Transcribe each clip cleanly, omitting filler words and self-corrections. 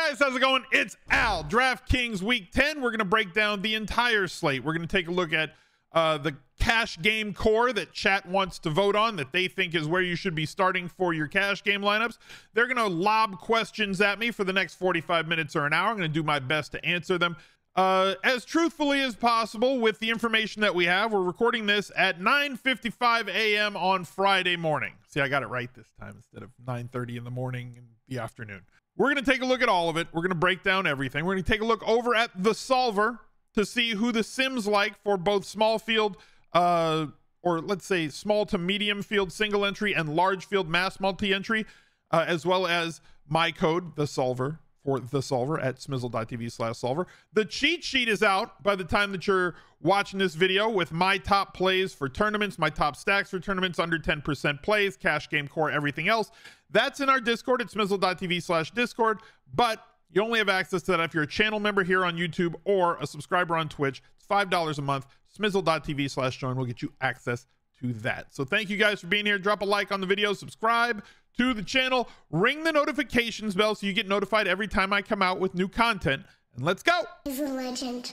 Guys, how's it going? It's Al. DraftKings Week 10. We're going to break down the entire slate. We're going to take a look at the cash game core that chat wants to vote on, that they think is where you should be starting for your cash game lineups. They're going to lob questions at me for the next 45 minutes or an hour. I'm going to do my best to answer them as truthfully as possible with the information that we have. We're recording this at 9:55 a.m. on Friday morning. See, I got it right this time instead of 9:30 in the morning in the afternoon. We're going to take a look at all of it. We're going to break down everything. We're going to take a look over at the solver to see who the sims like for both small field, or let's say small to medium field single entry and large field mass multi-entry, as well as my code, the solver, for the solver at smizzle.tv/solver. The cheat sheet is out by the time that you're watching this video with my top plays for tournaments, my top stacks for tournaments, under 10% plays, cash game core, everything else. That's in our Discord at smizzle.tv/discord, but you only have access to that if you're a channel member here on YouTube or a subscriber on Twitch. It's $5 a month. Smizzle.tv/join will get you access to that. So thank you guys for being here. Drop a like on the video, subscribe to the channel, ring the notifications bell so you get notified every time I come out with new content, and let's go. He's a legend.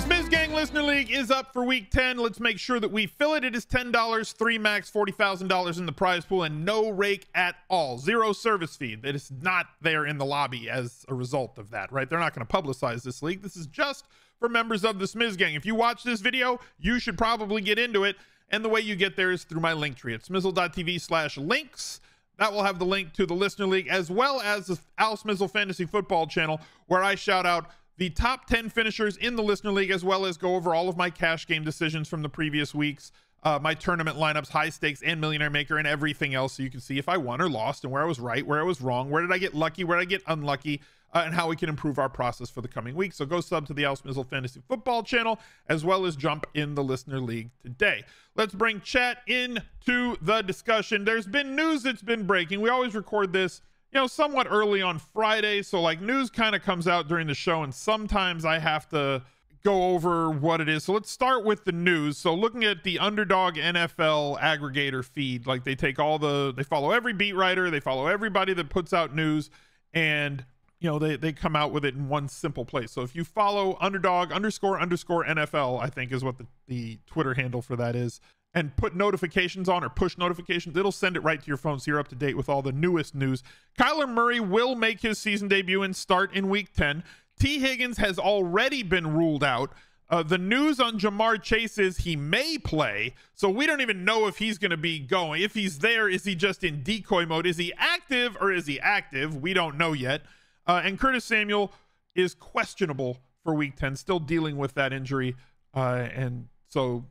Smiz Gang Listener League is up for week 10. Let's make sure that we fill it. It is $10, 3 max, $40,000 in the prize pool, and no rake at all. Zero service fee. That is not there in the lobby as a result of that, right? They're not going to publicize this league. This is just for members of the Smiz Gang. If you watch this video, you should probably get into it. And the way you get there is through my link tree at smizzle.tv/links. That will have the link to the Listener League, as well as the Al Smizzle Fantasy Football channel, where I shout out the top 10 finishers in the Listener League, as well as go over all of my cash game decisions from the previous weeks, my tournament lineups, high stakes, and Millionaire Maker, and everything else, so you can see if I won or lost, and where I was right, where I was wrong, where did I get lucky, where did I get unlucky, and how we can improve our process for the coming week. So go sub to the Al Smizzle Fantasy Football channel, as well as jump in the Listener League today. Let's bring chat into the discussion. There's been news that's been breaking. We always record this, somewhat early on Friday, so like news kind of comes out during the show, and sometimes I have to go over what it is. So let's start with the news. So looking at the Underdog NFL aggregator feed, like they follow every beat writer, they follow everybody that puts out news, and they come out with it in one simple place. So if you follow Underdog __ NFL, I think is what the Twitter handle for that is, and put notifications on, or push notifications, it'll send it right to your phone so you're up to date with all the newest news. Kyler Murray will make his season debut and start in week 10. T. Higgins has already been ruled out. The news on Jamar Chase is he may play, so we don't even know if he's going to be going. If he's there, is he just in decoy mode? Is he active or is he active? We don't know yet. And Curtis Samuel is questionable for week 10, still dealing with that injury. And so,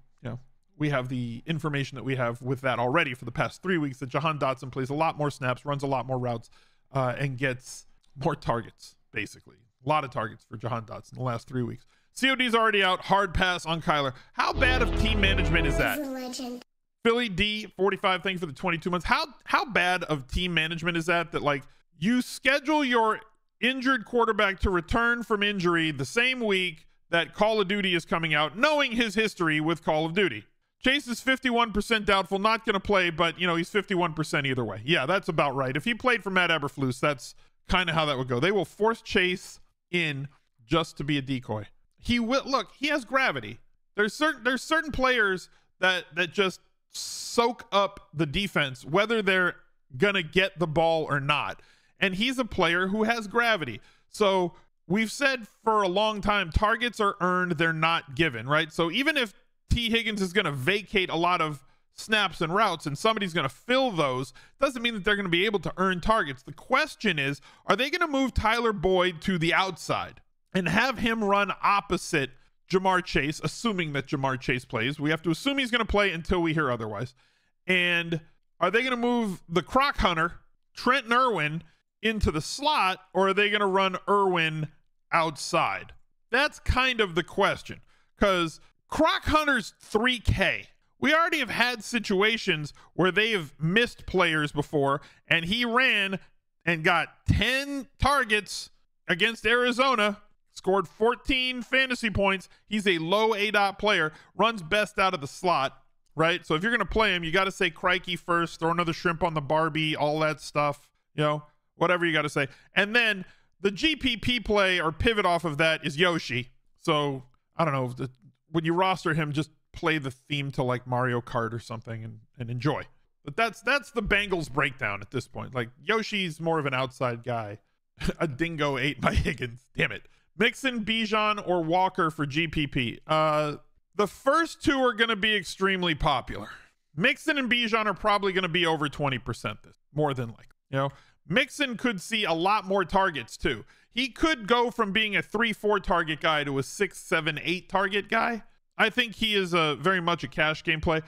we have the information that we have with that already for the past 3 weeks, that Jahan Dotson plays a lot more snaps, runs a lot more routes, and gets more targets, basically. A lot of targets for Jahan Dotson in the last 3 weeks. COD's already out. Hard pass on Kyler. How bad of team management is that? He's a legend. Philly D 45, thank you for the 22 months. How bad of team management is that like you schedule your injured quarterback to return from injury the same week that Call of Duty is coming out, knowing his history with Call of Duty? Chase is 51% doubtful, not going to play, but he's 51% either way. Yeah, that's about right. If he played for Matt Eberflus, that's kind of how that would go. They will force Chase in just to be a decoy. He will look. He has gravity. There's certain players that just soak up the defense, whether they're gonna get the ball or not. And he's a player who has gravity. So we've said for a long time, targets are earned, they're not given, right? So even if T. Higgins is going to vacate a lot of snaps and routes and somebody's going to fill those, doesn't mean that they're going to be able to earn targets. The question is, are they going to move Tyler Boyd to the outside and have him run opposite Jamar Chase, assuming that Jamar Chase plays? We have to assume he's going to play until we hear otherwise. And are they going to move the Croc Hunter, Trenton Irwin, into the slot, or are they going to run Irwin outside? That's kind of the question, because Croc Hunter's 3K. We already have had situations where they have missed players before, and he ran and got 10 targets against Arizona, scored 14 fantasy points. He's a low ADOT player, runs best out of the slot. right? So if you're going to play him, you got to say crikey first, throw another shrimp on the Barbie, all that stuff, you know, whatever you got to say. And then the GPP play or pivot off of that is Yoshi. So I don't know, when you roster him, just play the theme to like Mario Kart or something and enjoy. But that's the Bengals breakdown at this point. Like Yoshi's more of an outside guy. A dingo ate by Higgins. Damn it. Mixon, Bijan, or Walker for GPP. The first two are going to be extremely popular. Mixon and Bijan are probably going to be over 20% this, more than likely. You know, Mixon could see a lot more targets too. He could go from being a 3-4 target guy to a 6, 7, 8 target guy. I think he is very much a cash game play.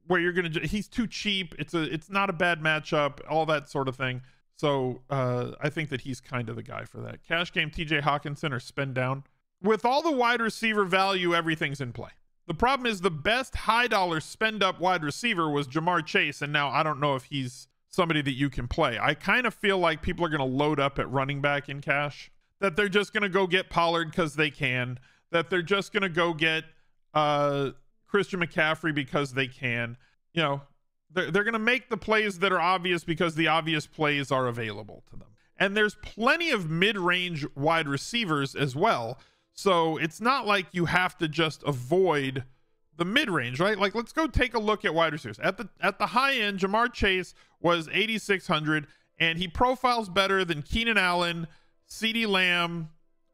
Where you're gonna, he's too cheap. It's not a bad matchup, all that sort of thing. So I think that he's kind of the guy for that. Cash game, TJ Hawkinson or spend down. With all the wide receiver value, everything's in play. The problem is the best high dollar spend up wide receiver was Jamar Chase, and now I don't know if he's somebody that you can play. I kind of feel like people are going to load up at running back in cash, that they're just going to go get Pollard because they can, that they're just going to go get Christian McCaffrey because they can. You know, they're going to make the plays that are obvious because the obvious plays are available to them. And there's plenty of mid-range wide receivers as well. So it's not like you have to just avoid the mid-range, right? Like, let's go take a look at wide receivers. At the high end, Jamar Chase was 8,600, and he profiles better than Keenan Allen, CeeDee Lamb.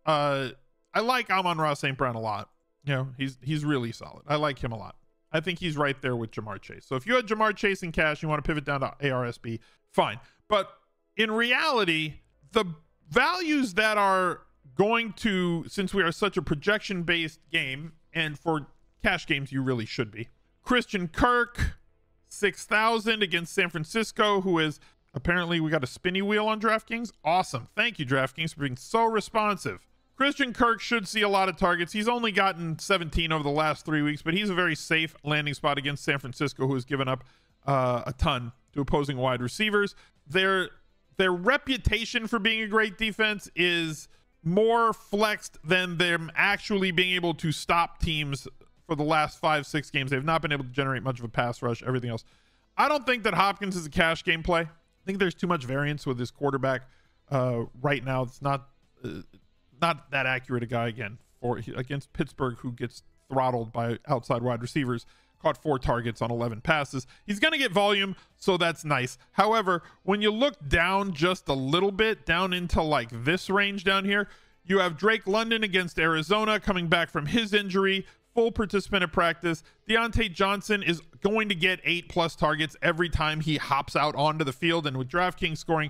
I like Amon-Ra St. Brown a lot. You know, he's really solid. I like him a lot. I think he's right there with Jamar Chase. So if you had Jamar Chase in cash, you want to pivot down to ARSB, fine. But in reality, the values that are going to, since we are such a projection-based game, and for cash games, you really should be. Christian Kirk, 6,000 against San Francisco, who is apparently, we got a spinny wheel on DraftKings. Awesome. Thank you, DraftKings, for being so responsive. Christian Kirk should see a lot of targets. He's only gotten 17 over the last 3 weeks, but he's a very safe landing spot against San Francisco, who has given up a ton to opposing wide receivers. Their reputation for being a great defense is more flexed than them actually being able to stop teams for the last 5-6 games. They've not been able to generate much of a pass rush, everything else. I don't think that Hopkins is a cash game play. I think there's too much variance with his quarterback right now. It's not that accurate a guy again against Pittsburgh, who gets throttled by outside wide receivers. Caught 4 targets on 11 passes. He's going to get volume, so that's nice. However, when you look down just a little bit, down into like this range down here, you have Drake London against Arizona coming back from his injury, full participant at practice. Deontay Johnson is going to get 8+ targets every time he hops out onto the field, and with DraftKings scoring,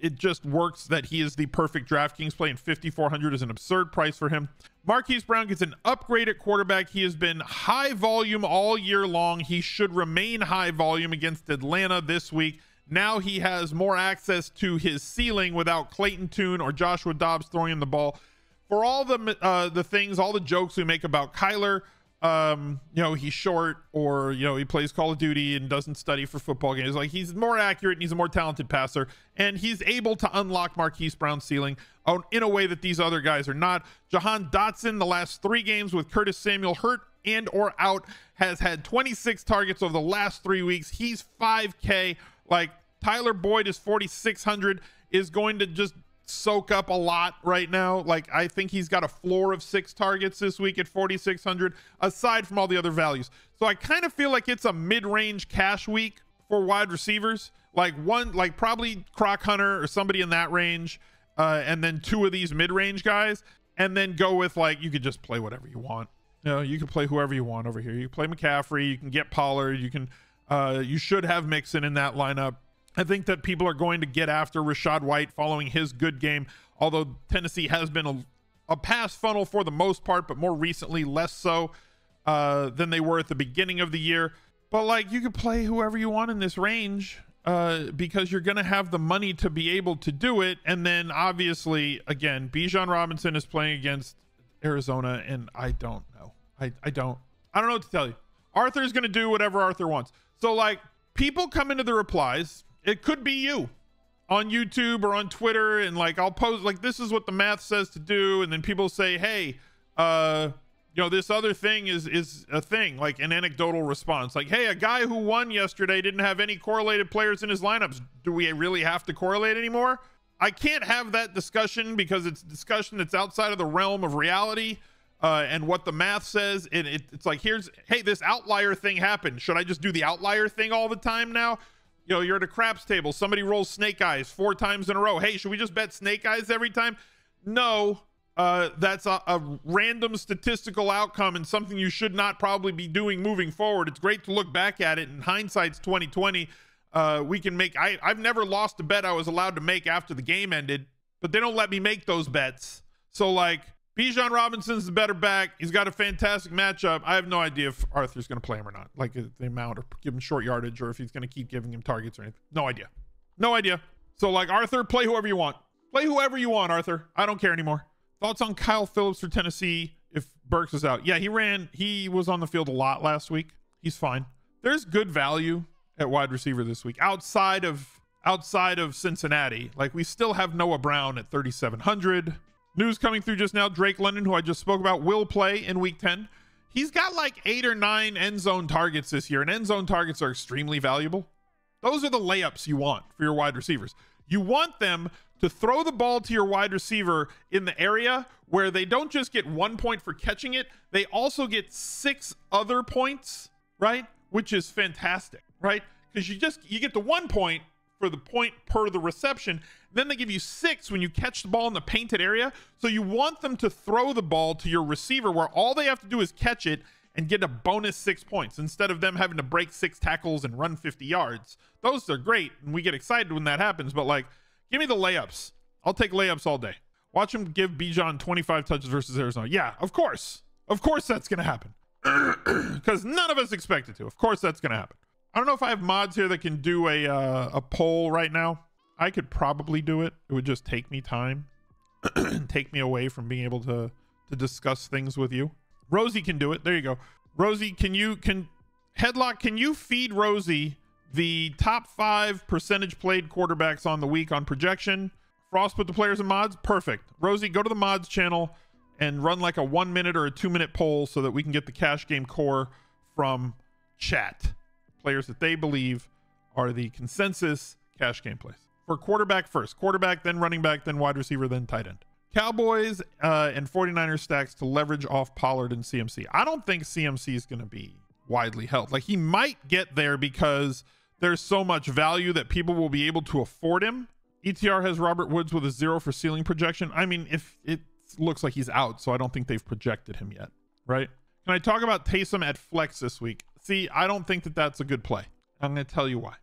it just works that he is the perfect DraftKings play, and 5,400 is an absurd price for him. Marquise Brown gets an upgrade at quarterback. He has been high volume all year long. He should remain high volume against Atlanta this week. Now he has more access to his ceiling without Clayton Tune or Joshua Dobbs throwing him the ball. For all the things, all the jokes we make about Kyler, you know, he's short, or, you know, he plays Call of Duty and doesn't study for football games. Like, he's more accurate and he's a more talented passer, and he's able to unlock Marquise Brown's ceiling in a way that these other guys are not. Jahan Dotson, the last 3 games with Curtis Samuel hurt and or out, has had 26 targets over the last 3 weeks. He's 5K. Like, Tyler Boyd is 4,600, is going to just soak up a lot right now. Like, I think he's got a floor of 6 targets this week at 4,600, aside from all the other values. So I kind of feel like it's a mid-range cash week for wide receivers, like probably Croc Hunter or somebody in that range, and then 2 of these mid-range guys, and then go with, like, you could just play whatever you want. You know, you can play whoever you want over here. You can play McCaffrey, you can get Pollard, you can you should have Mixon in that lineup. I think that people are going to get after Rachaad White following his good game, although Tennessee has been a pass funnel for the most part, but more recently less so than they were at the beginning of the year. But, like, you could play whoever you want in this range because you're going to have the money to be able to do it. And then, obviously, again, Bijan Robinson is playing against Arizona, and I don't know. I don't know what to tell you. Arthur's going to do whatever Arthur wants. So, like, people come into the replies. It could be you on YouTube or on Twitter, and, like, I'll post, like, this is what the math says to do, and then people say, hey, You know, this other thing is a thing, like an anecdotal response. Like, hey, a guy who won yesterday didn't have any correlated players in his lineups. Do we really have to correlate anymore? I can't have that discussion because it's a discussion that's outside of the realm of reality and what the math says. And it's like, hey, this outlier thing happened. Should I just do the outlier thing all the time now? You know, you're at a craps table. Somebody rolls snake eyes 4 times in a row. Hey, should we just bet snake eyes every time? No. That's a random statistical outcome and something you should not probably be doing moving forward. It's great to look back at it. In hindsight's 2020. We can make, I've never lost a bet I was allowed to make after the game ended, but they don't let me make those bets. So like, Bijan Robinson's the better back. He's got a fantastic matchup. I have no idea if Arthur's going to play him or not, like the amount, or give him short yardage, or if he's going to keep giving him targets or anything. No idea. So like, Arthur, play whoever you want. Play whoever you want, Arthur. I don't care anymore. Thoughts on Kyle Phillips for Tennessee if Burks is out? Yeah, he was on the field a lot last week. He's fine. There's good value at wide receiver this week outside of Cincinnati. Like, we still have Noah Brown at 3,700. News coming through just now, Drake London, who I just spoke about, will play in week 10. He's got like 8 or 9 end zone targets this year, and end zone targets are extremely valuable. Those are the layups you want for your wide receivers. You want them to throw the ball to your wide receiver in the area where they don't just get 1 point for catching it, they also get 6 other points, right? Which is fantastic, right? Because you get the 1 point for the point per the reception. Then they give you 6 when you catch the ball in the painted area. So you want them to throw the ball to your receiver where all they have to do is catch it and get a bonus 6 points instead of them having to break 6 tackles and run 50 yards. Those are great, and we get excited when that happens, but like, give me the layups. I'll take layups all day. Watch him give Bijan 25 touches versus Arizona. Yeah, of course. Of course that's going to happen. Because none of us expect it to. Of course that's going to happen. I don't know if I have mods here that can do a poll right now. I could probably do it. It would just take me time. Take me away from being able to discuss things with you. Rosie can do it. There you go. Rosie, Headlock, can you feed Rosie the top 5 percentage played quarterbacks on the week on projection? Frost put the players and mods. Perfect. Rosie, go to the mods channel and run like a 1 minute or a 2 minute poll so that we can get the cash game core from chat. Players that they believe are the consensus cash game plays. For quarterback first. Quarterback, then running back, then wide receiver, then tight end. Cowboys and 49ers stacks to leverage off Pollard and CMC. I don't think CMC is going to be widely held. Like, he might get there because there's so much value that people will be able to afford him. ETR has Robert Woods with a 0 for ceiling projection. I mean, if it looks like he's out, so I don't think they've projected him yet, right? Can I talk about Taysom at flex this week? See, I don't think that that's a good play. I'm going to tell you why.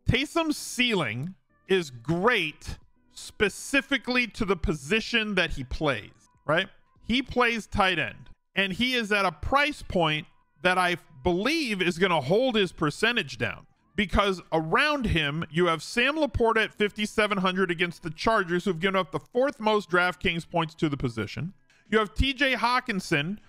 Taysom's ceiling is great specifically to the position that he plays, right? He plays tight end, and he is at a price point that I believe is going to hold his percentage down, because around him you have Sam Laporta at 5,700 against the Chargers, who've given up the 4th most DraftKings points to the position. You have TJ Hawkinson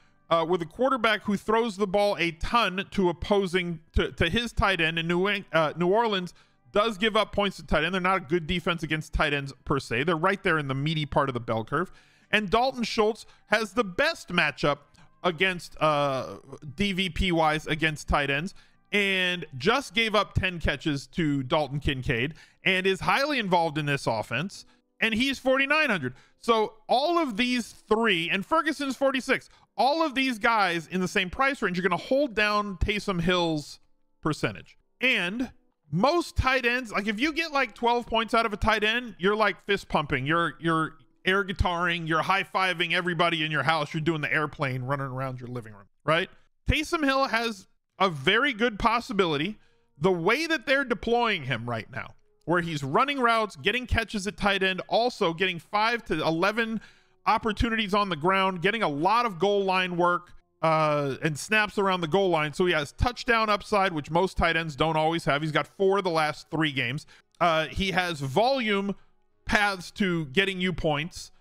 with a quarterback who throws the ball a ton to opposing to his tight end, and New Orleans does give up points to tight end. They're not a good defense against tight ends per se. They're right there in the meaty part of the bell curve. And Dalton Schultz has the best matchup against DVP wise against tight ends, and just gave up 10 catches to Dalton Kincaid and is highly involved in this offense, and he's 4,900. So all of these 3, and Ferguson's 46, all of these guys in the same price range are going to hold down Taysom Hill's percentage. And most tight ends, like if you get like 12 points out of a tight end, you're like fist pumping, you're air guitaring, you're high-fiving everybody in your house, you're doing the airplane running around your living room, right? Taysom Hill has a very good possibility, the way that they're deploying him right now, where he's running routes, getting catches at tight end, also getting 5 to 11 opportunities on the ground, getting a lot of goal line work and snaps around the goal line. So he has touchdown upside, which most tight ends don't always have. He's got 4 of the last 3 games. He has volume paths to getting you points,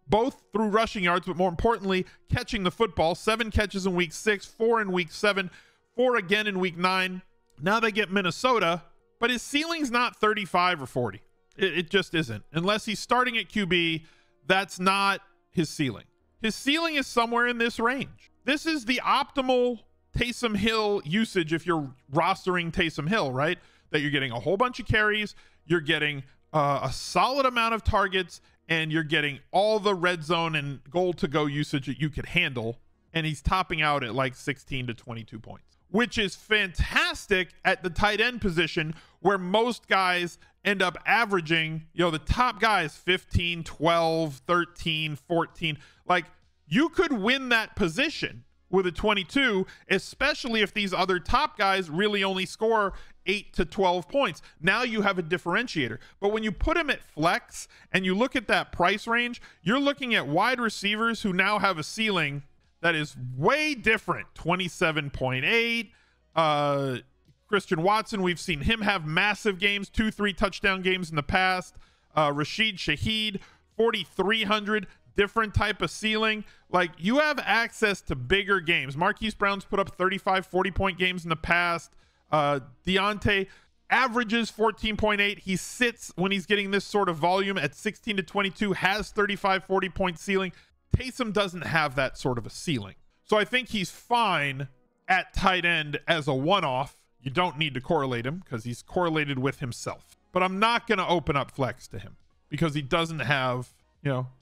both through rushing yards, but more importantly, catching the football. 7 catches in week 6, 4 in week 7, 4 again in week 9. Now they get Minnesota, but his ceiling's not 35 or 40. It just isn't. Unless he's starting at QB, that's not his ceiling. His ceiling is somewhere in this range. This is the optimal Taysom Hill usage if you're rostering Taysom Hill, right? That you're getting a whole bunch of carries, you're getting a solid amount of targets, and you're getting all the red zone and goal to go usage that you could handle. And he's topping out at like 16 to 22 points, which is fantastic at the tight end position where most guys end up averaging, the top guys 15, 12, 13, 14. Like, you could win that position with a 22, especially if these other top guys really only score 8 to 12 points. Now you have a differentiator. But when you put him at flex and you look at that price range, you're looking at wide receivers who now have a ceiling that is way different. 27.8. Christian Watson, we've seen him have massive games, 2-3 touchdown games in the past. Rashid Shaheed, 4,300. Different type of ceiling. Like, you have access to bigger games. Marquise Brown's put up 35, 40-point games in the past. Deontay averages 14.8. He sits when he's getting this sort of volume at 16 to 22, has 35, 40-point ceiling. Taysom doesn't have that sort of a ceiling. So I think he's fine at tight end as a one-off. You don't need to correlate him because he's correlated with himself. But I'm not going to open up flex to him because he doesn't have,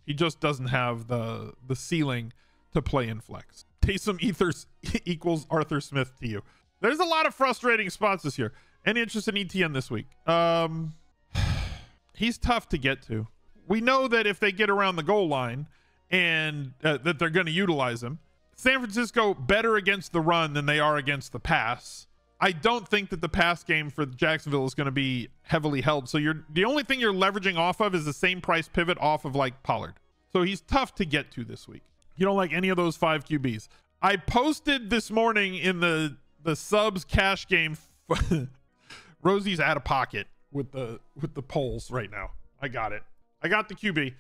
he just doesn't have the ceiling to play in flex. Taysom equals Arthur Smith to you. There's a lot of frustrating spots this year. Any interest in ETN this week? He's tough to get to. We know that if they get around the goal line and that they're going to utilize him. San Francisco better against the run than they are against the pass. I don't think that the pass game for Jacksonville is going to be heavily held. So the only thing you're leveraging off of is the same price pivot off of like Pollard. So he's tough to get to this week. You don't like any of those 5 QBs. I posted this morning in the subs cash game. Rosie's out of pocket with the polls right now. I got it. I got the QB.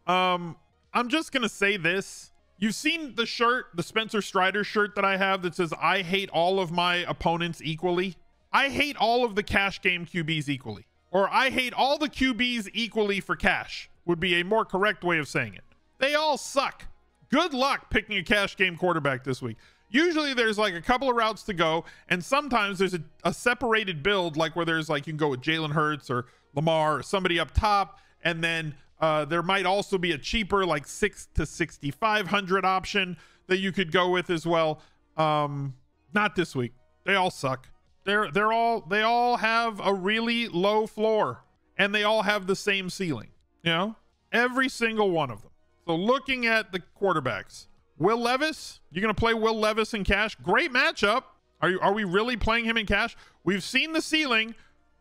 I'm just going to say this. You've seen the shirt, the Spencer Strider shirt that I have that says, I hate all of my opponents equally. I hate all of the cash game QBs equally. Or I hate all the QBs equally for cash would be a more correct way of saying it. They all suck. Good luck picking a cash game quarterback this week. Usually there's like a couple of routes to go, and sometimes there's a separated build, like where there's like you can go with Jalen Hurts or Lamar or somebody up top, and then there might also be a cheaper like 6 to 6,500 option that you could go with as well. Not this week. They all suck. They all have a really low floor, and they all have the same ceiling. Every single one of them. So looking at the quarterbacks, Will Levis, you're going to play Will Levis in cash. Great matchup. Are we really playing him in cash? We've seen the ceiling.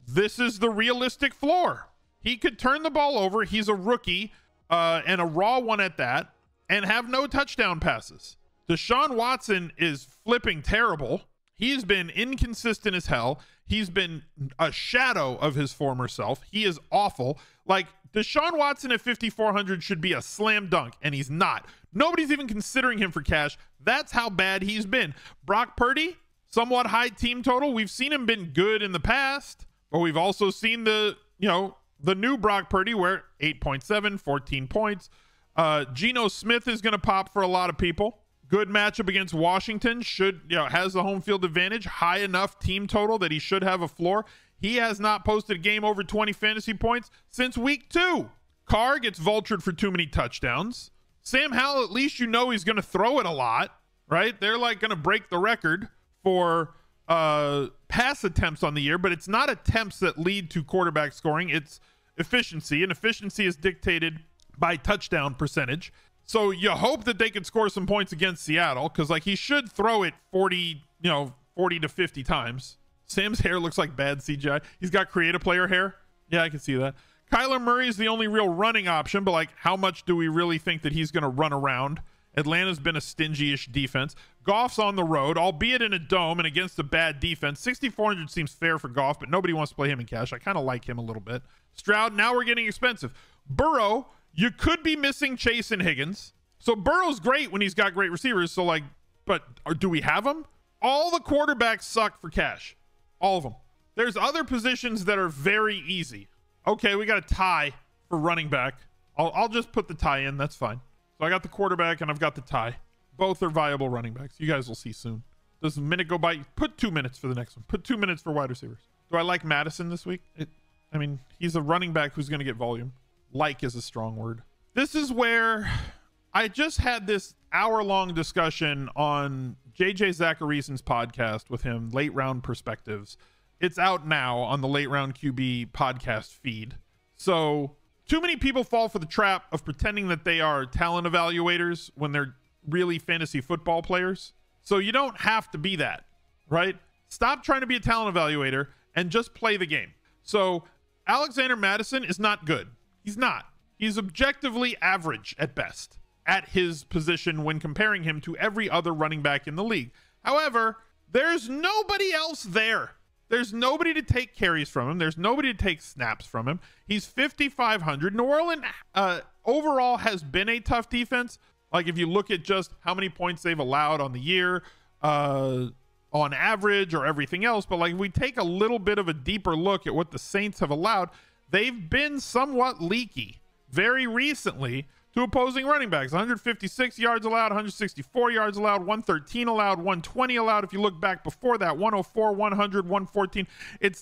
This is the realistic floor. He could turn the ball over. He's a rookie and a raw one at that, and have no touchdown passes. Deshaun Watson is flipping terrible. He's been inconsistent as hell. He's been a shadow of his former self. He is awful. Like, Deshaun Watson at 5,400 should be a slam dunk, and he's not. Nobody's even considering him for cash. That's how bad he's been. Brock Purdy, somewhat high team total. We've seen him been good in the past, but we've also seen the new Brock Purdy where 8.7, 14 points. Geno Smith is going to pop for a lot of people. Good matchup against Washington. Has the home field advantage. High enough team total that he should have a floor. He has not posted a game over 20 fantasy points since week 2. Carr gets vultured for too many touchdowns. Sam Howell, at least he's going to throw it a lot, right? They're like going to break the record for pass attempts on the year, but it's not attempts that lead to quarterback scoring. It's efficiency, and efficiency is dictated by touchdown percentage. So you hope that they could score some points against Seattle, because like he should throw it 40 to 50 times. Sam's hair looks like bad CGI. He's got creative player hair. Yeah, I can see that. Kyler Murray is the only real running option, but like, how much do we really think that he's going to run around? Atlanta's been a stingy-ish defense. Goff's on the road, albeit in a dome and against a bad defense. 6,400 seems fair for Goff, but nobody wants to play him in cash. I kind of like him a little bit. Stroud, now we're getting expensive. Burrow, you could be missing Chase and Higgins. So Burrow's great when he's got great receivers. So like, but do we have him? All the quarterbacks suck for cash. All of them. There's other positions that are very easy. Okay, we got a tie for running back. I'll just put the tie in. That's fine. So I got the quarterback and I've got the tie. Both are viable running backs. You guys will see soon. Does a minute go by? Put 2 minutes for the next one. Put 2 minutes for wide receivers. Do I like Madison this week? I mean, he's a running back who's going to get volume. Like is a strong word. This is where I just had this hour-long discussion on JJ Zacharysen's podcast with him, Late Round Perspectives. It's out now on the Late Round QB podcast feed. So too many people fall for the trap of pretending that they are talent evaluators when they're really fantasy football players. So you don't have to be that, right? Stop trying to be a talent evaluator and just play the game. So Alexander Madison is not good. He's not. He's objectively average at best at his position when comparing him to every other running back in the league. However, there's nobody else there. There's nobody to take carries from him. There's nobody to take snaps from him. He's 5,500. New Orleans overall has been a tough defense. Like if you look at just how many points they've allowed on the year, on average or everything else. But like if we take a little bit of a deeper look at what the Saints have allowed, they've been somewhat leaky very recently to opposing running backs. 156 yards allowed, 164 yards allowed, 113 allowed, 120 allowed. If you look back before that, 104, 100, 114.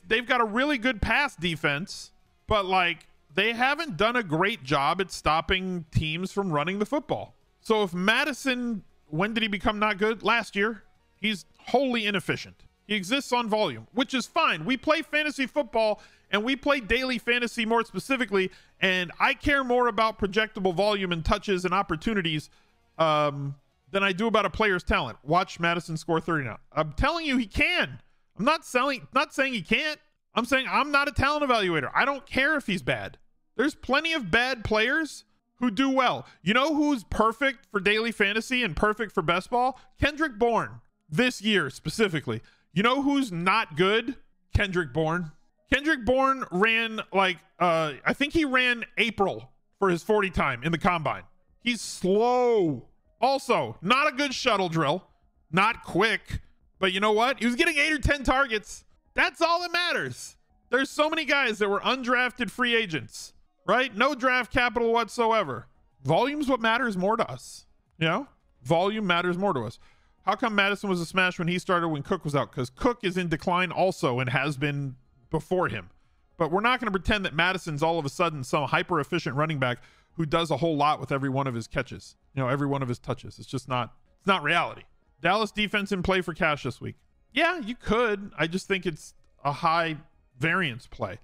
They've got a really good pass defense, but like they haven't done a great job at stopping teams from running the football. So if Madison, when did he become not good? Last year. He's wholly inefficient. He exists on volume, which is fine. We play fantasy football and we play daily fantasy more specifically, and I care more about projectable volume and touches and opportunities than I do about a player's talent. Watch Madison score 30 now. I'm telling you he can. I'm not saying he can't. I'm saying I'm not a talent evaluator. I don't care if he's bad. There's plenty of bad players who do well. You know who's perfect for daily fantasy and perfect for best ball? Kendrick Bourne. This year specifically. You know who's not good? Kendrick Bourne. Kendrick Bourne ran like I think he ran April for his 40 time in the combine. He's slow. Also, not a good shuttle drill. Not quick. But you know what? He was getting 8 or 10 targets. That's all that matters. There's so many guys that were undrafted free agents, right? No draft capital whatsoever. Volume's what matters more to us. You know? Volume matters more to us. How come Madison was a smash when he started when Cook was out? Because Cook is in decline also and has been before him. But we're not going to pretend that Madison's all of a sudden some hyper efficient running back who does a whole lot with every one of his catches. You know, every one of his touches. It's just not, it's not reality. Dallas defense in play for cash this week. Yeah, you could. I just think it's a high variance play.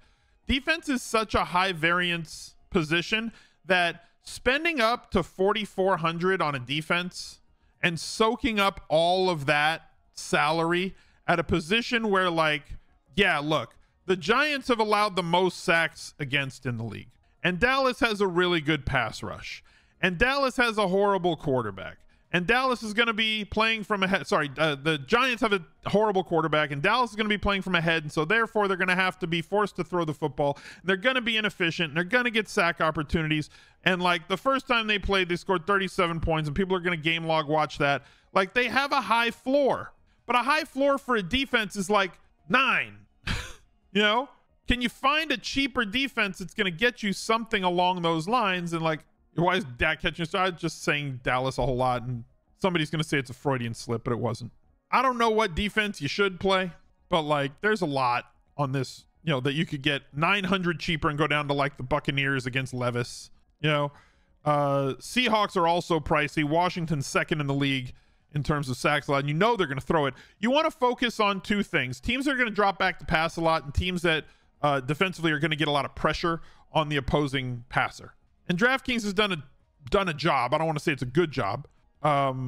Defense is such a high variance position that spending up to 4,400 on a defense and soaking up all of that salary at a position where, like, yeah, look, the Giants have allowed the most sacks against in the league. And Dallas has a really good pass rush. And Dallas has a horrible quarterback. And Dallas is going to be playing from ahead. Sorry, the Giants have a horrible quarterback, and Dallas is going to be playing from ahead. And so therefore, they're going to have to be forced to throw the football. They're going to be inefficient. And they're going to get sack opportunities. And like the first time they played, they scored 37 points, and people are going to game log watch that. Like they have a high floor, but a high floor for a defense is like 9. You know, can you find a cheaper defense that's going to get you something along those lines? And like, why is Dak catching? So I was just saying Dallas a whole lot, and somebody's going to say it's a Freudian slip, but it wasn't. I don't know what defense you should play, but like there's a lot on this, you know, that you could get 900 cheaper and go down to like the Buccaneers against Levis. You know, Seahawks are also pricey. Washington's second in the league in terms of sacks allowed. You know they're going to throw it. You want to focus on two things: teams that are going to drop back to pass a lot, and teams that defensively are going to get a lot of pressure on the opposing passer. And DraftKings has done a job. I don't want to say it's a good job. Not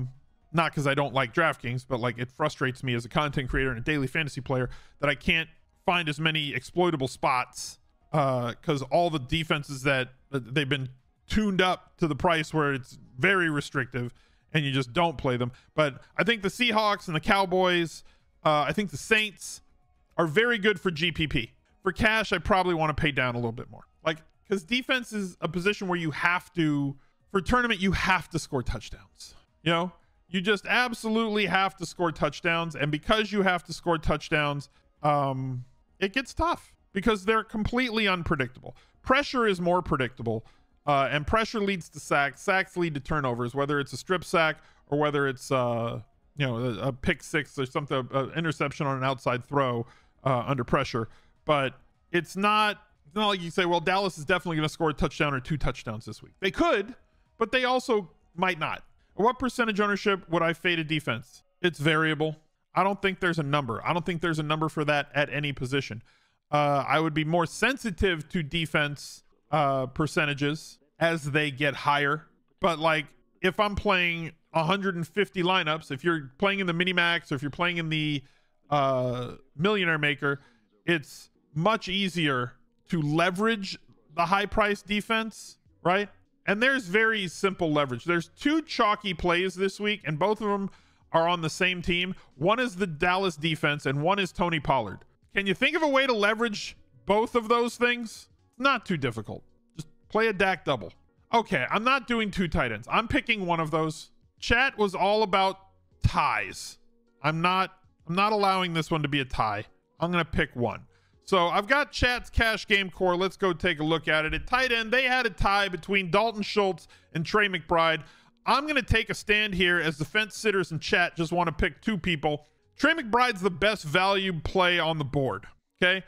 because I don't like DraftKings, but like it frustrates me as a content creator and a daily fantasy player that I can't find as many exploitable spots because all the defenses that they've been tuned up to the price where it's very restrictive and you just don't play them. But I think the Seahawks and the Cowboys, I think the Saints are very good for GPP. For cash, I probably want to pay down a little bit more. Like, because defense is a position where you have to, for tournament, you have to score touchdowns. You know, you just absolutely have to score touchdowns. And because you have to score touchdowns, it gets tough because they're completely unpredictable. Pressure is more predictable. And pressure leads to sacks. Sacks lead to turnovers, whether it's a strip sack or whether it's a pick six or something, interception on an outside throw under pressure. But it's not like you say, well, Dallas is definitely going to score a touchdown or 2 touchdowns this week. They could, but they also might not. What percentage ownership would I fade a defense? It's variable. I don't think there's a number. I don't think there's a number for that at any position. I would be more sensitive to defense percentages as they get higher. But like if I'm playing 150 lineups, if you're playing in the mini max or if you're playing in the millionaire maker, it's much easier to leverage the high price defense, right? And there's very simple leverage. There's 2 chalky plays this week, and both of them are on the same team. One is the Dallas defense and one is Tony Pollard. Can you think of a way to leverage both of those things? It's not too difficult. Just play a Dak double. Okay, I'm not doing 2 tight ends. I'm picking one of those. Chat was all about ties. I'm not allowing this one to be a tie. I'm going to pick one. So I've got chat's cash game core. Let's go take a look at it. At tight end, they had a tie between Dalton Schultz and Trey McBride. I'm going to take a stand here as the fence sitters in chat just want to pick 2 people. Trey McBride's the best value play on the board. Okay.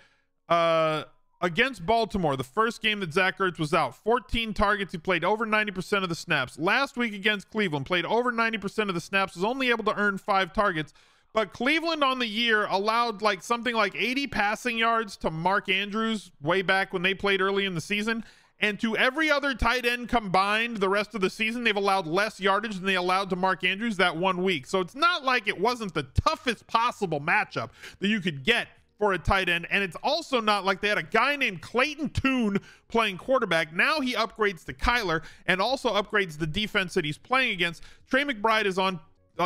Against Baltimore, the first game that Zach Ertz was out, 14 targets. He played over 90% of the snaps. Last week against Cleveland, played over 90% of the snaps, was only able to earn 5 targets. But Cleveland on the year allowed like something like 80 passing yards to Mark Andrews way back when they played early in the season. And to every other tight end combined the rest of the season, they've allowed less yardage than they allowed to Mark Andrews that 1 week. So it's not like it wasn't the toughest possible matchup that you could get for a tight end. And it's also not like they had a guy named Clayton Tune playing quarterback. Now he upgrades to Kyler and also upgrades the defense that he's playing against. Trey McBride is on.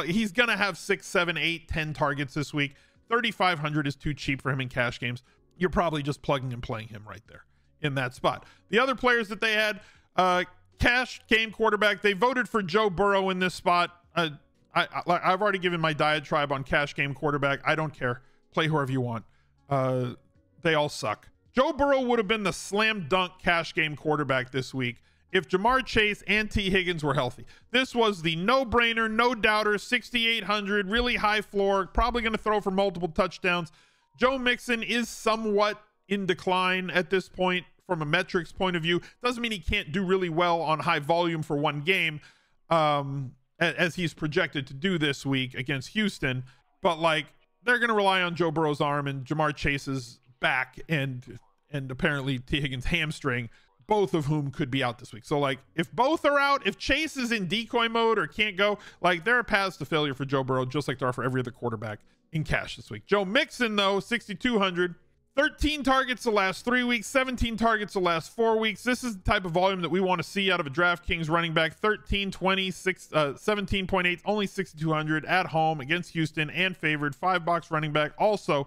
He's going to have 6, 7, 8, 10 targets this week. 3,500 is too cheap for him in cash games. You're probably just plugging and playing him right there in that spot. The other players that they had, cash game quarterback, they voted for Joe Burrow in this spot. I've already given my diatribe on cash game quarterback. I don't care. Play whoever you want. They all suck. Joe Burrow would have been the slam dunk cash game quarterback this week if Jamar Chase and T. Higgins were healthy. This was the no-brainer, no-doubter, 6,800, really high floor, probably going to throw for multiple touchdowns. Joe Mixon is somewhat in decline at this point from a metrics point of view. Doesn't mean he can't do really well on high volume for one game, as he's projected to do this week against Houston. But like, they're going to rely on Joe Burrow's arm and Jamar Chase's back and apparently T. Higgins' hamstring, both of whom could be out this week. So like, if both are out, if Chase is in decoy mode or can't go, like, there are paths to failure for Joe Burrow, just like there are for every other quarterback in cash this week. Joe Mixon though, 6,200, 13 targets the last 3 weeks, 17 targets the last 4 weeks. This is the type of volume that we want to see out of a DraftKings running back. 13, 20, 17.8, only 6,200 at home against Houston and favored. 5-box running back. Also,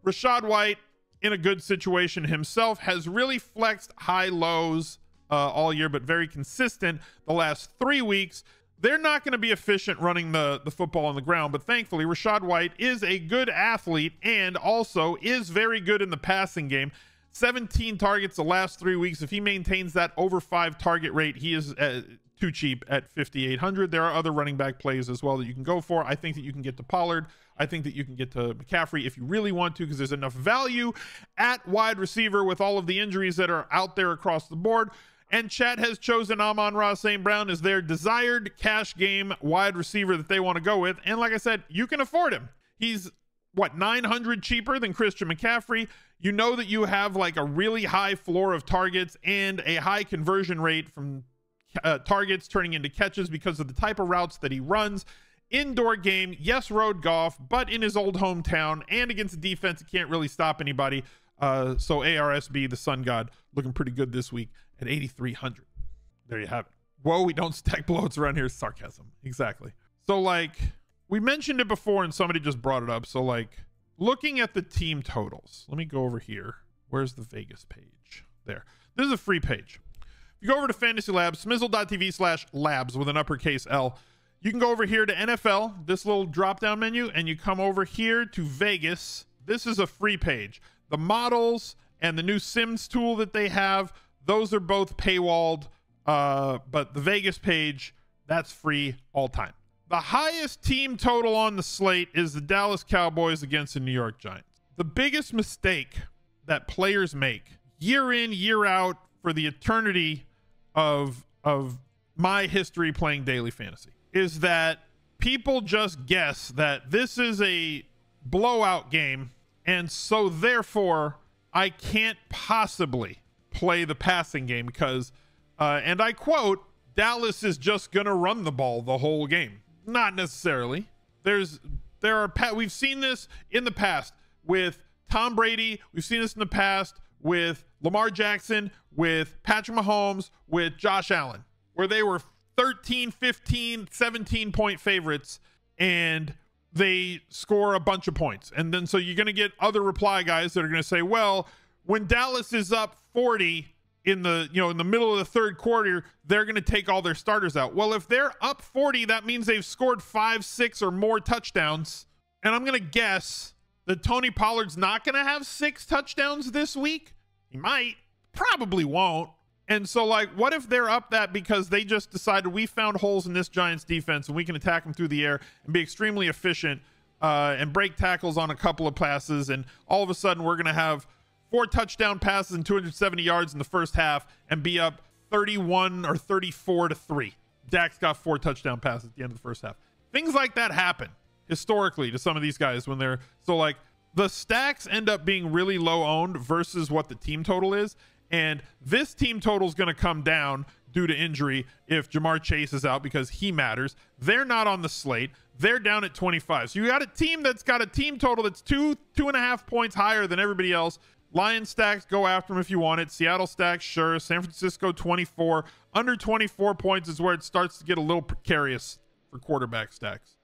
Rachaad White, in a good situation himself, has really flexed high lows all year, but very consistent the last 3 weeks. They're not going to be efficient running the football on the ground, but thankfully Rachaad White is a good athlete and also is very good in the passing game. 17 targets the last 3 weeks. If he maintains that over 5 target rate, he is too cheap at 5,800. There are other running back plays as well that you can go for. I think that you can get to Pollard. I think that you can get to McCaffrey if you really want to, because there's enough value at wide receiver with all of the injuries that are out there across the board. And chat has chosen Amon-Ra St. Brown as their desired cash game wide receiver that they want to go with. And like I said, you can afford him. He's, what, 900 cheaper than Christian McCaffrey. You know that you have like a really high floor of targets and a high conversion rate from targets turning into catches because of the type of routes that he runs. Indoor game, yes, road golf, but in his old hometown and against a defense that can't really stop anybody. So ARSB, the Sun God, looking pretty good this week at 8,300. There you have it. Whoa, we don't stack bloats around here. Sarcasm. Exactly. So like, we mentioned it before and somebody just brought it up. So like, looking at the team totals, let me go over here. Where's the Vegas page? There. This is a free page. If you go over to Fantasy Labs, smizzle.tv/labs with an uppercase L, you can go over here to NFL, this little drop down menu, and you come over here to Vegas. This is a free page. The models and the new Sims tool that they have, those are both paywalled. But the Vegas page, that's free all time. The highest team total on the slate is the Dallas Cowboys against the New York Giants. The biggest mistake that players make year in, year out for the eternity of my history playing daily fantasy is that people just guess that this is a blowout game, and so therefore I can't possibly play the passing game because, and I quote, Dallas is just going to run the ball the whole game. Not necessarily. We've seen this in the past with Tom Brady. We've seen this in the past with Lamar Jackson, with Patrick Mahomes, with Josh Allen, where they were 13, 15, 17 point favorites and they score a bunch of points. And then so you're going to get other reply guys that are going to say, well, when Dallas is up 40 in the middle of the third quarter, they're going to take all their starters out. Well, if they're up 40, that means they've scored 5, 6 or more touchdowns. And I'm going to guess that Tony Pollard's not going to have 6 touchdowns this week. He might, probably won't. And so, like, what if they're up that because they just decided we found holes in this Giants defense and we can attack them through the air and be extremely efficient and break tackles on a couple of passes, and all of a sudden we're going to have 4 touchdown passes and 270 yards in the first half and be up 31 or 34-3. Dak's got 4 touchdown passes at the end of the first half. Things like that happen historically to some of these guys when they're so, like, the stacks end up being really low owned versus what the team total is. And this team total is going to come down due to injury if Jamar Chase is out because he matters. They're not on the slate. They're down at 25. So you got a team that's got a team total that's 2.5 points higher than everybody else. Lions stacks, go after them if you want it. Seattle stacks, sure. San Francisco 24. Under 24 points is where it starts to get a little precarious for quarterback stacks.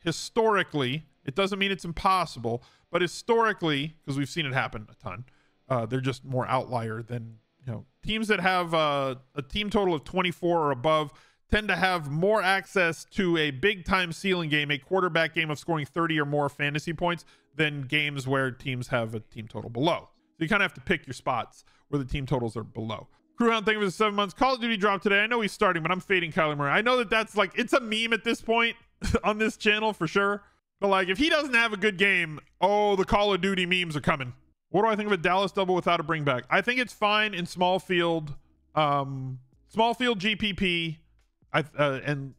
Historically, it doesn't mean it's impossible, but historically, because we've seen it happen a ton, they're just more outlier than, teams that have a team total of 24 or above tend to have more access to a big time ceiling game, a quarterback game of scoring 30 or more fantasy points than games where teams have a team total below. So you kind of have to pick your spots where the team totals are below. Crew Hound, thank you for the 7 months. Call of Duty dropped today. I know he's starting, but I'm fading Kyler Murray. I know that that's like, it's a meme at this point on this channel for sure. But like, if he doesn't have a good game, oh, the Call of Duty memes are coming. What do I think of a Dallas double without a bring back? I think it's fine in small field GPP, and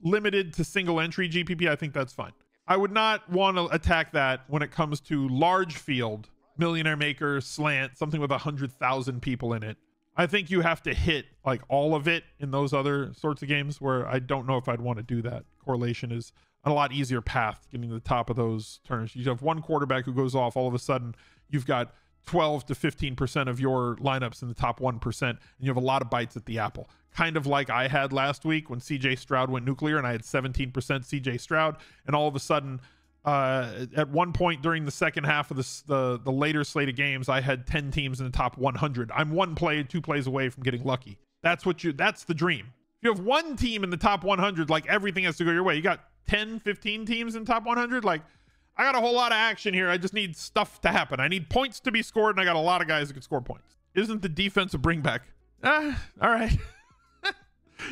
limited to single entry GPP. I think that's fine. I would not want to attack that when it comes to large field, millionaire maker, slant, something with 100,000 people in it. I think you have to hit like all of it in those other sorts of games where I don't know if I'd want to do that. Correlation is a lot easier path getting to the top of those turns. You have one quarterback who goes off, all of a sudden you've got 12 to 15% of your lineups in the top 1%, and you have a lot of bites at the apple. Kind of like I had last week when CJ Stroud went nuclear and I had 17% CJ Stroud, and all of a sudden at one point during the second half of the later slate of games, I had 10 teams in the top 100. I'm 2 plays away from getting lucky. That's the dream. If you have one team in the top 100, like everything has to go your way. You got 10, 15 teams in top 100, like I got a whole lot of action here. I just need stuff to happen. I need points to be scored, and I got a lot of guys that can score points. Isn't the defense a bring back? All right.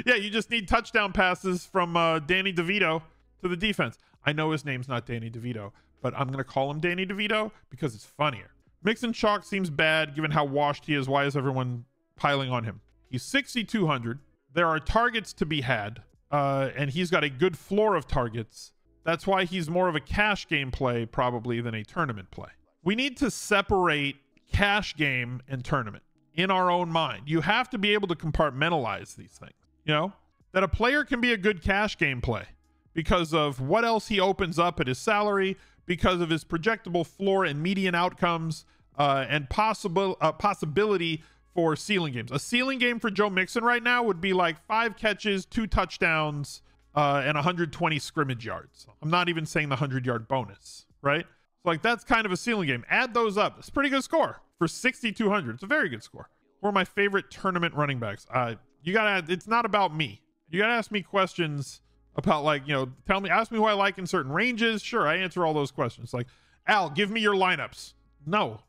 Yeah, you just need touchdown passes from Danny DeVito to the defense. I know his name's not Danny DeVito, but I'm going to call him Danny DeVito because it's funnier. Mixon Chalk seems bad given how washed he is. Why is everyone piling on him? He's 6,200. There are targets to be had, and he's got a good floor of targets. That's why he's more of a cash game play probably than a tournament play. We need to separate cash game and tournament in our own mind. You have to be able to compartmentalize these things. That a player can be a good cash game play because of what else he opens up at his salary, because of his projectable floor and median outcomes, and possibility for ceiling games. A ceiling game for Joe Mixon right now would be like 5 catches, 2 touchdowns, and 120 scrimmage yards. I'm not even saying the 100-yard bonus, right? So like that's kind of a ceiling game. Add those up. It's a pretty good score for 6,200. It's a very good score. One of my favorite tournament running backs. It's not about me. You gotta ask me questions about, like, ask me who I like in certain ranges. Sure, I answer all those questions. Like, Al, give me your lineups. No.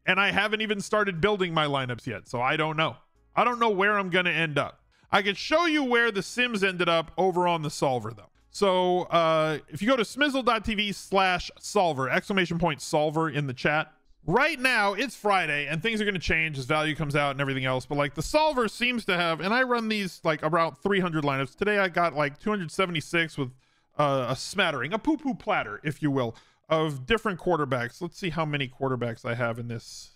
And I haven't even started building my lineups yet, so I don't know. I don't know where I'm going to end up. I could show you where the Sims ended up over on the solver though. So if you go to smizzle.tv/solver, !solver in the chat. Right now it's Friday and things are going to change as value comes out and everything else. But like the solver seems to have, and I run these like about 300 lineups. Today I got like 276 with a smattering, a poo-poo platter, if you will, of different quarterbacks. Let's see how many quarterbacks I have in this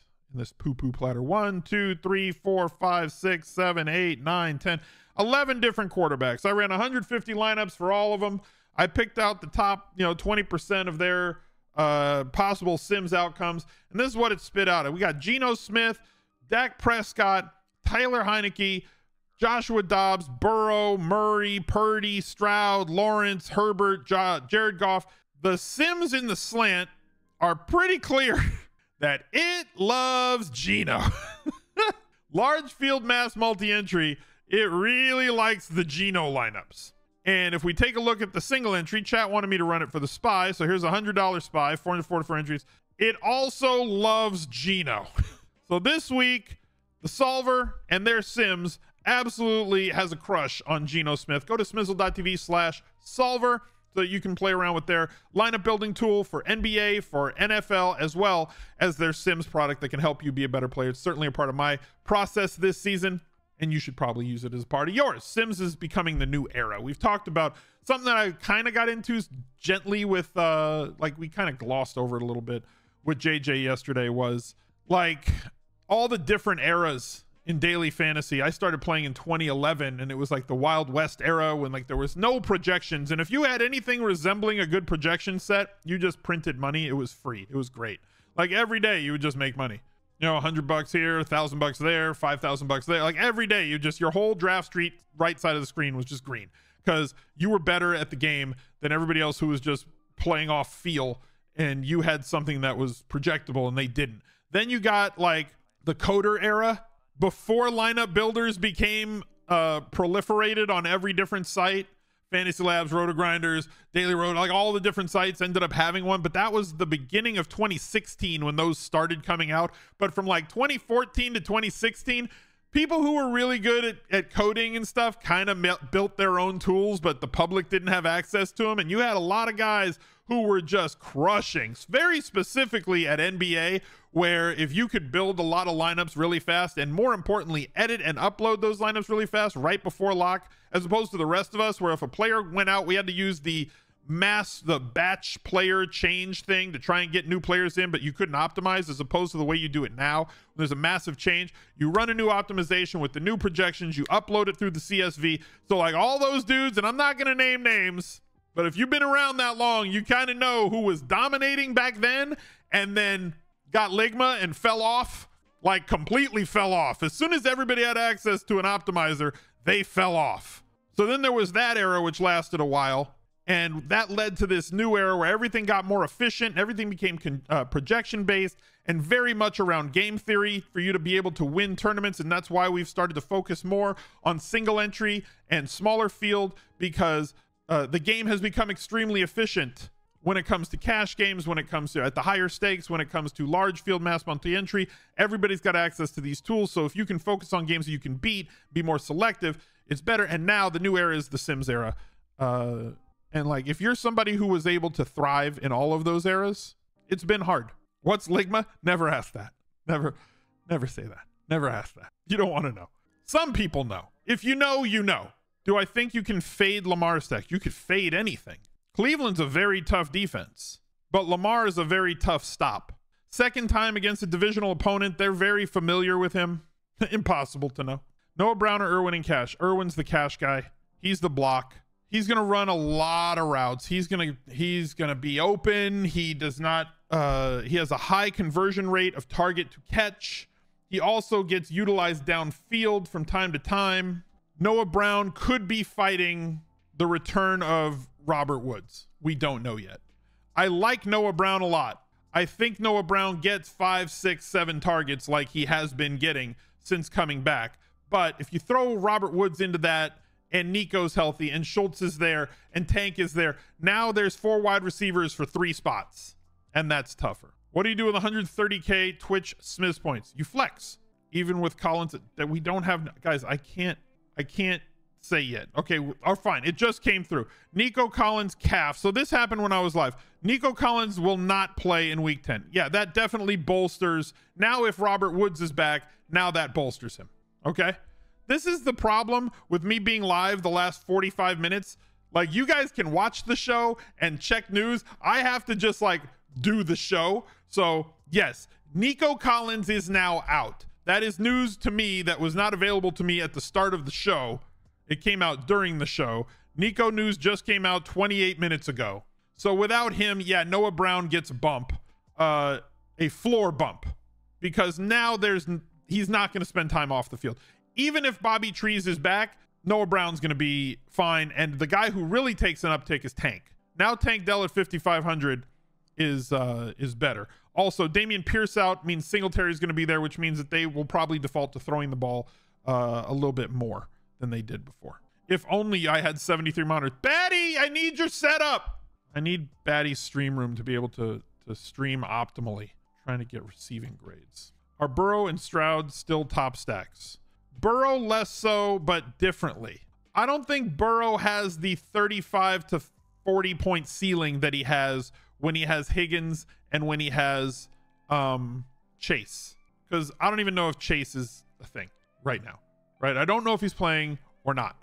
poo-poo platter. 1, 2, 3, 4, 5, 6, 7, 8, 9, 10, 11 different quarterbacks. I ran 150 lineups for all of them. I picked out the top 20% of their possible Sims outcomes, and this is what it spit out. We got Geno Smith, Dak Prescott, Tyler Heineke, Joshua Dobbs, Burrow, Murray, Purdy, Stroud, Lawrence, Herbert, Jared Goff. The Sims in the slant are pretty clear that it loves Geno. Large field mass multi-entry, it really likes the Geno lineups. And if we take a look at the single entry, chat wanted me to run it for the spy. So here's a $100 spy, 444 entries. It also loves Geno. So this week, the solver and their Sims absolutely has a crush on Geno Smith. Go to smizzle.tv/solver so that you can play around with their lineup building tool for NBA, for NFL, as well as their Sims product that can help you be a better player. It's certainly a part of my process this season, and you should probably use it as part of yours. Sims is becoming the new era. We've talked about something that I kind of got into gently with, like we kind of glossed over it a little bit with JJ yesterday, was like all the different eras in daily fantasy. I started playing in 2011 and it was like the Wild West era when like there was no projections. And if you had anything resembling a good projection set, you just printed money. It was free. It was great. Like every day you would just make money. $100 here, $1,000 there, $5,000 there. Like every day, your whole draft street right side of the screen was just green because you were better at the game than everybody else who was just playing off feel, and you had something that was projectable and they didn't. Then you got like the coder era before lineup builders became proliferated on every different site. Fantasy Labs, rotogrinders, Daily Road, like all the different sites ended up having one. But that was the beginning of 2016 when those started coming out. But from like 2014 to 2016, people who were really good at coding and stuff kind of built their own tools, but the public didn't have access to them. And you had a lot of guys who were just crushing, very specifically at NBA, where if you could build a lot of lineups really fast and more importantly, edit and upload those lineups really fast right before lock, as opposed to the rest of us where if a player went out, we had to use the batch player change thing to try and get new players in, but you couldn't optimize, as opposed to the way you do it now. There's a massive change. You run a new optimization with the new projections, you upload it through the CSV. So like all those dudes, and I'm not going to name names, but if you've been around that long, you kind of know who was dominating back then and then got Ligma and fell off, like completely fell off. As soon as everybody had access to an optimizer, they fell off. So then there was that era, which lasted a while. And that led to this new era where everything got more efficient. Everything became projection based and very much around game theory for you to be able to win tournaments. And that's why we've started to focus more on single entry and smaller field, because the game has become extremely efficient when it comes to cash games, when it comes to at the higher stakes, when it comes to large field mass multi-entry. Everybody's got access to these tools. So if you can focus on games that you can beat, be more selective, it's better. And now the new era is the Sims era. And like, if you're somebody who was able to thrive in all of those eras, it's been hard. What's Ligma? Never ask that. Never say that. Never ask that. You don't want to know. Some people know. If you know, you know. Do I think you can fade Lamar's deck? You could fade anything. Cleveland's a very tough defense, but Lamar is a very tough stop. Second time against a divisional opponent, they're very familiar with him. Impossible to know. Noah Brown or Irwin in cash. Irwin's the cash guy. He's the block. He's going to run a lot of routes. He's going to be open. He does not, he has a high conversion rate of target to catch. He also gets utilized downfield from time to time. Noah Brown could be fighting the return of Robert Woods. We don't know yet. I like Noah Brown a lot. I think Noah Brown gets 5, 6, 7 targets like he has been getting since coming back. But if you throw Robert Woods into that, and Nico's healthy, and Schultz is there, and Tank is there, now there's 4 wide receivers for 3 spots, and that's tougher. What do you do with 130K Twitch Smiz points? You flex. even with Collins that we don't have. Guys, I can't say yet. Okay, fine. It just came through. Nico Collins calf. So this happened when I was live. Nico Collins will not play in week 10. Yeah, that definitely bolsters. Now if Robert Woods is back, now that bolsters him. Okay? This is the problem with me being live the last 45 minutes. Like, you guys can watch the show and check news. I have to just like do the show. So yes, Nico Collins is now out. That is news to me that was not available to me at the start of the show. It came out during the show. Nico news just came out 28 minutes ago. So without him, yeah, Noah Brown gets a bump, a floor bump, because now he's not going to spend time off the field. Even if Bobby Trees is back, Noah Brown's going to be fine. And the guy who really takes an uptick is Tank. Now Tank Dell at 5,500 is better. Also, Damian Pierce out means Singletary is going to be there, which means that they will probably default to throwing the ball a little bit more than they did before. If only I had 73 monitors. Batty, I need your setup. I need Batty's stream room to be able to stream optimally. Trying to get receiving grades. Are Burrow and Stroud still top stacks? Burrow less so, but differently. I don't think Burrow has the 35 to 40 point ceiling that he has when he has Higgins and when he has Chase. Because I don't even know if Chase is a thing right now. Right? I don't know if he's playing or not.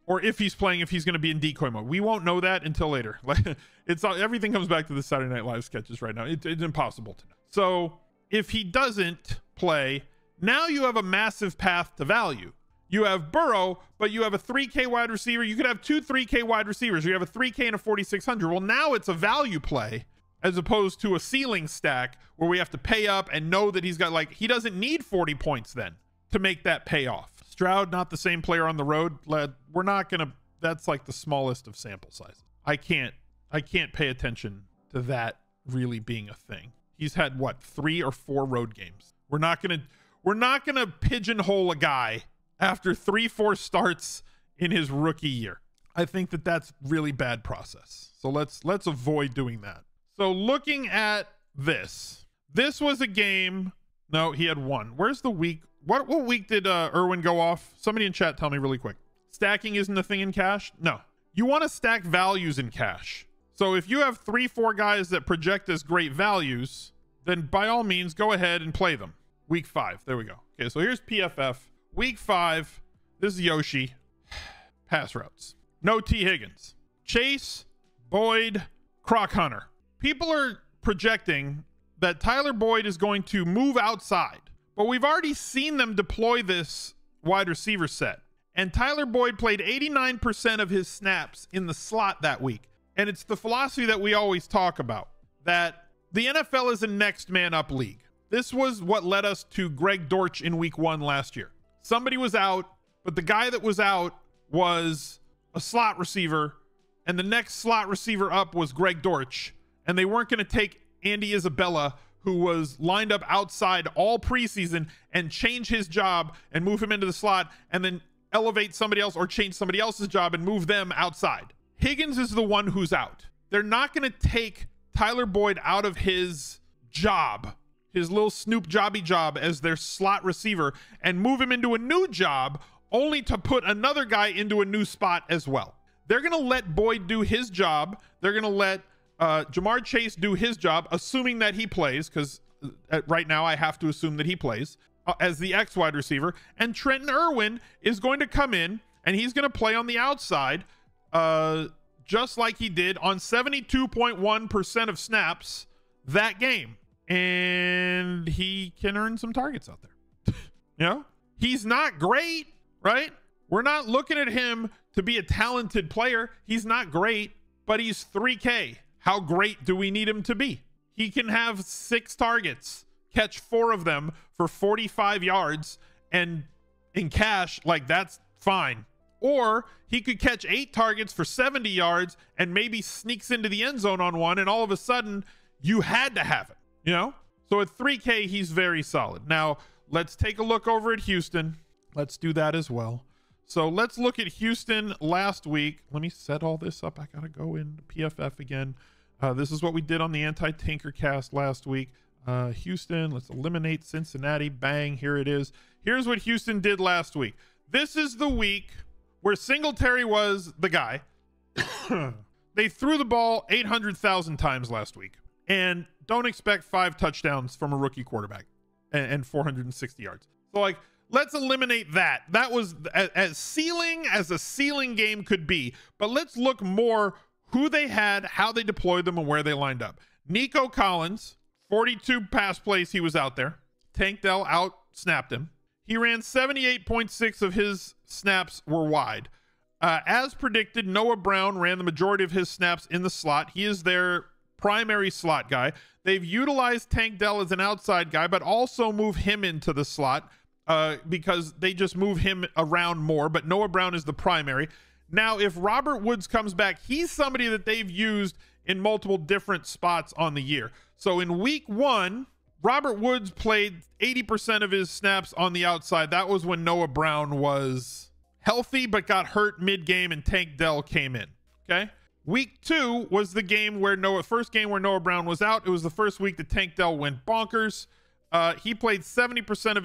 Or if he's playing, if he's going to be in decoy mode. We won't know that until later. Like, everything comes back to the Saturday Night Live sketches right now. It's impossible to know. So if he doesn't play, now you have a massive path to value. You have Burrow, but you have a 3K wide receiver. You could have two 3K wide receivers. You have a 3K and a 4,600. Well, now it's a value play as opposed to a ceiling stack where we have to pay up and know that he's got, like, he doesn't need 40 points then to make that pay off. Stroud, not the same player on the road. We're not going to, that's like the smallest of sample sizes. I can't pay attention to that really being a thing. He's had what, 3 or 4 road games. We're not going to pigeonhole a guy after 3-4 starts in his rookie year. I think that that's really bad process. So let's avoid doing that. So looking at this was a game. No, he had 1. Where's the week? What week did Irwin go off? Somebody in chat tell me really quick. Stacking isn't a thing in cash? No. You want to stack values in cash. So if you have 3-4 guys that project as great values, then by all means, go ahead and play them. Week 5. There we go. Okay, so here's PFF. Week 5. This is Yoshi. Pass routes. No T. Higgins. Chase, Boyd, Croc Hunter. People are projecting that Tyler Boyd is going to move outside. But we've already seen them deploy this wide receiver set. And Tyler Boyd played 89% of his snaps in the slot that week. And it's the philosophy that we always talk about, that the NFL is a next man up league. This was what led us to Greg Dortch in week 1 last year. Somebody was out, but the guy that was out was a slot receiver. And the next slot receiver up was Greg Dortch. And they weren't going to take Andy Isabella, who was lined up outside all preseason, and change his job and move him into the slot and then elevate somebody else or change somebody else's job and move them outside. Higgins is the one who's out. They're not going to take Tyler Boyd out of his job, his little Snoop jobby job as their slot receiver, and move him into a new job only to put another guy into a new spot as well. They're going to let Boyd do his job. They're going to let Jamar Chase do his job, assuming that he plays, because right now I have to assume that he plays as the X wide receiver. And Trenton Irwin is going to come in and he's going to play on the outside, just like he did on 72.1% of snaps that game. And he can earn some targets out there. You know, he's not great, right? We're not looking at him to be a talented player. He's not great, but he's 3K. How great do we need him to be? He can have 6 targets, catch 4 of them for 45 yards, and in cash, like, that's fine. Or he could catch 8 targets for 70 yards and maybe sneaks into the end zone on one, and all of a sudden you had to have it, you know? So at 3K, he's very solid. Now, let's take a look over at Houston. Let's do that as well. So let's look at Houston last week. Let me set all this up. I got to go into PFF again. This is what we did on the Anti-Tinkercast last week. Houston, let's eliminate Cincinnati. Bang, here it is. Here's what Houston did last week. This is the week where Singletary was the guy. They threw the ball 800,000 times last week. And don't expect 5 touchdowns from a rookie quarterback and 460 yards. So, like, let's eliminate that. That was as ceiling as a ceiling game could be. But let's look more who they had, how they deployed them, and where they lined up. Nico Collins, 42 pass plays he was out there. Tank Dell out-snapped him. He ran 78.6 of his snaps were wide. As predicted, Noah Brown ran the majority of his snaps in the slot. He is their primary slot guy. They've utilized Tank Dell as an outside guy, but also move him into the slot because they just move him around more. But Noah Brown is the primary. Now, if Robert Woods comes back, he's somebody that they've used in multiple different spots on the year. So in week 1, Robert Woods played 80% of his snaps on the outside. That was when Noah Brown was healthy but got hurt mid-game and Tank Dell came in. Okay. Week 2 was the game where first game where Noah Brown was out. It was the first week that Tank Dell went bonkers. He played 70% of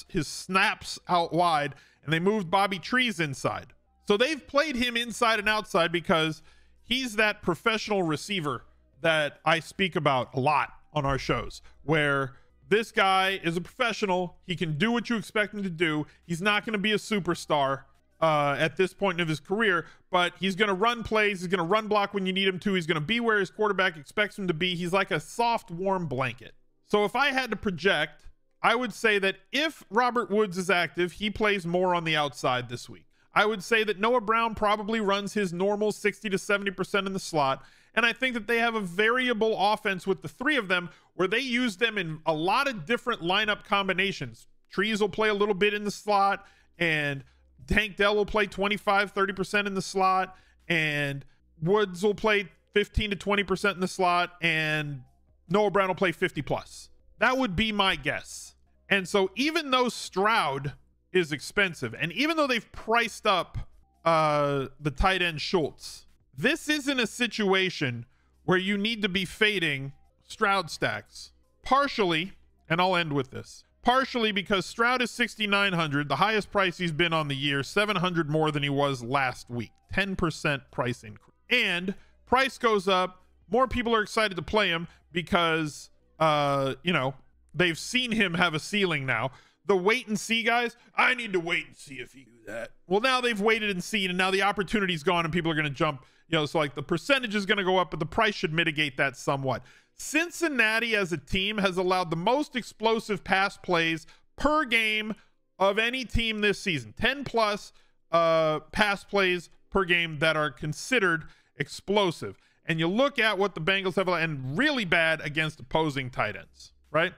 his snaps out wide, and they moved Bobby Trees inside. So they've played him inside and outside because he's that professional receiver that I speak about a lot on our shows, where this guy is a professional. He can do what you expect him to do. He's not going to be a superstar at this point of his career, but he's going to run plays. He's going to run block when you need him to. He's going to be where his quarterback expects him to be. He's like a soft, warm blanket. So if I had to project, I would say that if Robert Woods is active, he plays more on the outside this week. I would say that Noah Brown probably runs his normal 60 to 70% in the slot. And I think that they have a variable offense with the 3 of them where they use them in a lot of different lineup combinations. Trees will play a little bit in the slot, and Tank Dell will play 25, 30% in the slot, and Woods will play 15 to 20% in the slot, and Noah Brown will play 50 plus. That would be my guess. And so even though Stroud is expensive, and even though they've priced up the tight end Schultz, this isn't a situation where you need to be fading Stroud stacks. Partially, and I'll end with this, partially because Stroud is 6,900, the highest price he's been on the year, 700 more than he was last week, 10% price increase. And price goes up, more people are excited to play him because, they've seen him have a ceiling now. The wait and see guys, I need to wait and see if he do that. Well, now they've waited and seen, and now the opportunity's gone and people are going to jump. So like the percentage is going to go up, but the price should mitigate that somewhat. Cincinnati as a team has allowed the most explosive pass plays per game of any team this season. 10 plus pass plays per game that are considered explosive. And you look at what the Bengals have, and really bad against opposing tight ends, right?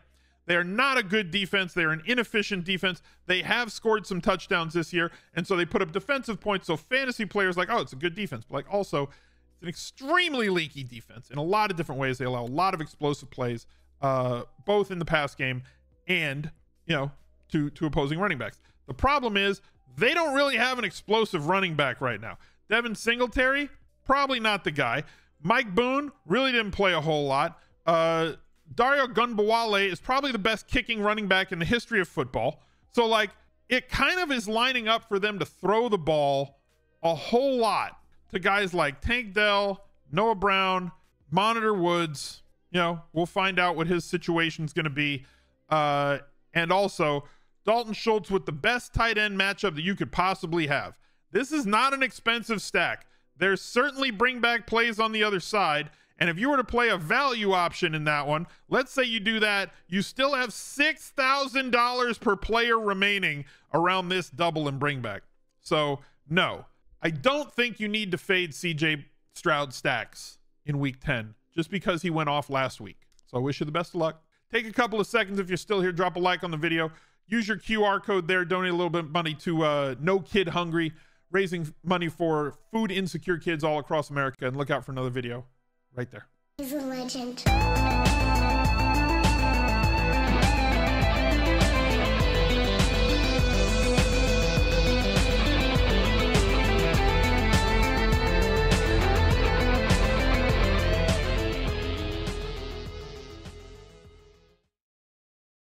They are not a good defense. They're an inefficient defense. They have scored some touchdowns this year, and so they put up defensive points. So fantasy players like, oh, it's a good defense. But like also, it's an extremely leaky defense in a lot of different ways. They allow a lot of explosive plays, both in the pass game and, to opposing running backs. The problem is they don't really have an explosive running back right now. Devin Singletary, probably not the guy. Mike Boone really didn't play a whole lot. Dario Gunbowale is probably the best kicking running back in the history of football. So, like, it kind of is lining up for them to throw the ball a whole lot to guys like Tank Dell, Noah Brown, Monitor Woods. We'll find out what his situation is going to be. And also, Dalton Schultz with the best tight end matchup that you could possibly have. This is not an expensive stack. There's certainly bring back plays on the other side. And if you were to play a value option in that one, let's say you do that, you still have $6,000 per player remaining around this double and bring back. So no, I don't think you need to fade CJ Stroud stacks in week 10 just because he went off last week. So I wish you the best of luck. Take a couple of seconds if you're still here, drop a like on the video. Use your QR code there, donate a little bit of money to No Kid Hungry, raising money for food insecure kids all across America. And look out for another video right there. He's a legend.